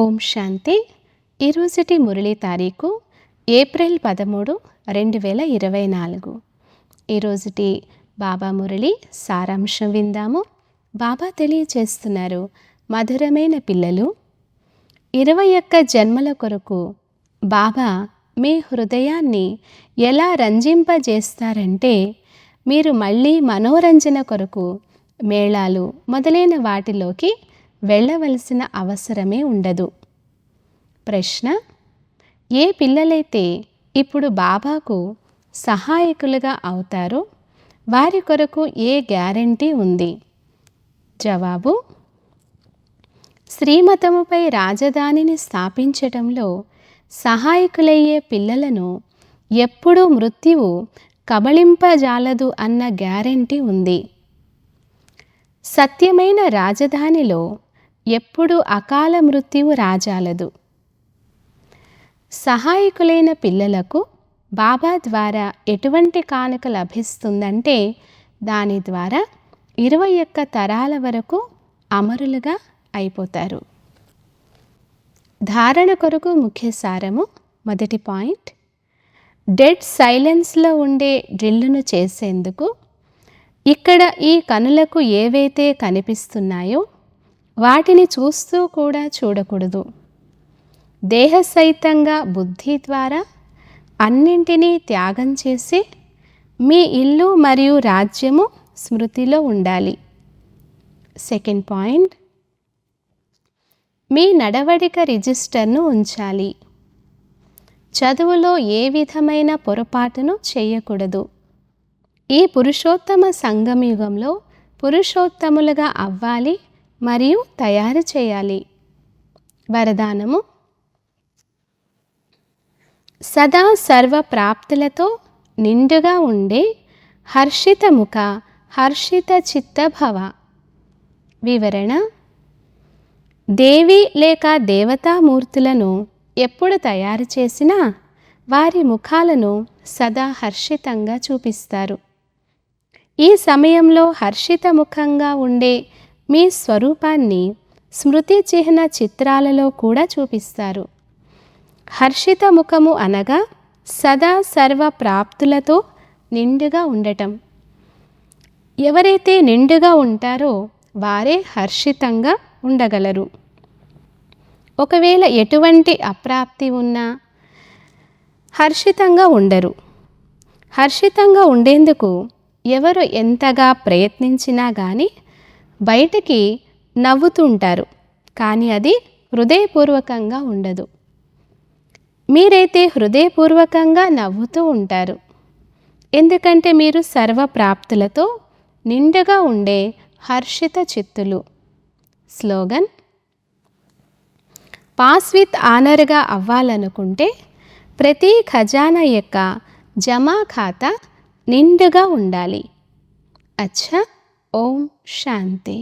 ఓం శాంతి. ఈరోజుటి మురళీ తారీఖు ఏప్రిల్ 13, 2024. ఈరోజుటి బాబా మురళి సారాంశం విందాము. బాబా తెలియచేస్తున్నారు, మధురమైన పిల్లలు, 21 జన్మల కొరకు బాబా మీ హృదయాన్ని ఎలా రంజింపజేస్తారంటే, మీరు మళ్ళీ మనోరంజన కొరకు మేళాలు మొదలైన వాటిలోకి వెళ్ళవలసిన అవసరమే ఉండదు. ప్రశ్న: ఏ పిల్లలైతే ఇప్పుడు బాబాకు సహాయకులుగా అవుతారో వారి కొరకు ఏ గ్యారంటీ ఉంది? జవాబు: శ్రీమతముపై రాజధానిని స్థాపించటంలో సహాయకులయ్యే పిల్లలను ఎప్పుడూ మృత్యువు కబళింపజాలదు అన్న గ్యారంటీ ఉంది. సత్యమైన రాజధానిలో ఎప్పుడూ అకాల మృత్యువు రాజాలదు. సహాయకులైన పిల్లలకు బాబా ద్వారా ఎటువంటి కానుక లభిస్తుందంటే, దాని ద్వారా 21 తరాల వరకు అమరులుగా అయిపోతారు. ధారణ కొరకు ముఖ్య సారము. మొదటి పాయింట్: డెడ్ సైలెన్స్లో ఉండే డ్రిల్లును చేసేందుకు ఇక్కడ ఈ కనులకు ఏవైతే కనిపిస్తున్నాయో వాటిని చూస్తూ కూడా చూడకూడదు. దేహసహితంగా బుద్ధి ద్వారా అన్నింటినీ త్యాగం చేసి మీ ఇల్లు మరియు రాజ్యము స్మృతిలో ఉండాలి. సెకండ్ పాయింట్: మీ నడవడిక రిజిస్టర్ను ఉంచాలి. చదువులో ఏ విధమైన పొరపాటును చేయకూడదు. ఈ పురుషోత్తమ సంగమయుగంలో పురుషోత్తములుగా అవ్వాలి మరియు తయారు చేయాలి. వరదానము: సదా సర్వ ప్రాప్తులతో నిండుగా ఉండే హర్షిత ముఖ హర్షిత చిత్త భవ. వివరణ: దేవి లేక దేవతామూర్తులను ఎప్పుడు తయారు చేసినా వారి ముఖాలను సదా హర్షితంగా చూపిస్తారు. ఈ సమయంలో హర్షిత ముఖంగా ఉండే మీ స్వరూపాన్ని స్మృతి చిహ్న చిత్రాలలో కూడా చూపిస్తారు. హర్షిత ముఖము అనగా సదా సర్వ ప్రాప్తులతో నిండుగా ఉండటం. ఎవరైతే నిండుగా ఉంటారో వారే హర్షితంగా ఉండగలరు. ఒకవేళ ఎటువంటి అప్రాప్తి ఉన్నా హర్షితంగా ఉండరు. హర్షితంగా ఉండేందుకు ఎవరు ఎంతగా ప్రయత్నించినా కానీ బయటికి నవ్వుతుంటారు, కానీ అది హృదయపూర్వకంగా ఉండదు. మీరైతే హృదయపూర్వకంగా నవ్వుతూ ఉంటారు, ఎందుకంటే మీరు సర్వప్రాప్తులతో నిండుగా ఉండే హర్షిత చిత్తులు. స్లోగన్: పాస్ విత్ ఆనర్గా అవ్వాలనుకుంటే ప్రతి ఖజానా యొక్క జమా ఖాతా నిండుగా ఉండాలి. అచ్చా. ఓం శాంతి.